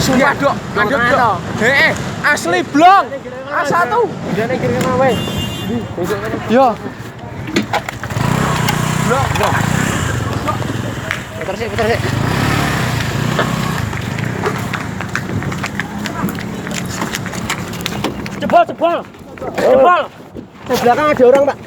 Sumpah dok, mandek dok. Asli blong. A1. Jane kiri kanan wae. Yo. Blong. Putar sih. Jebol. Di belakang ada orang, Pak.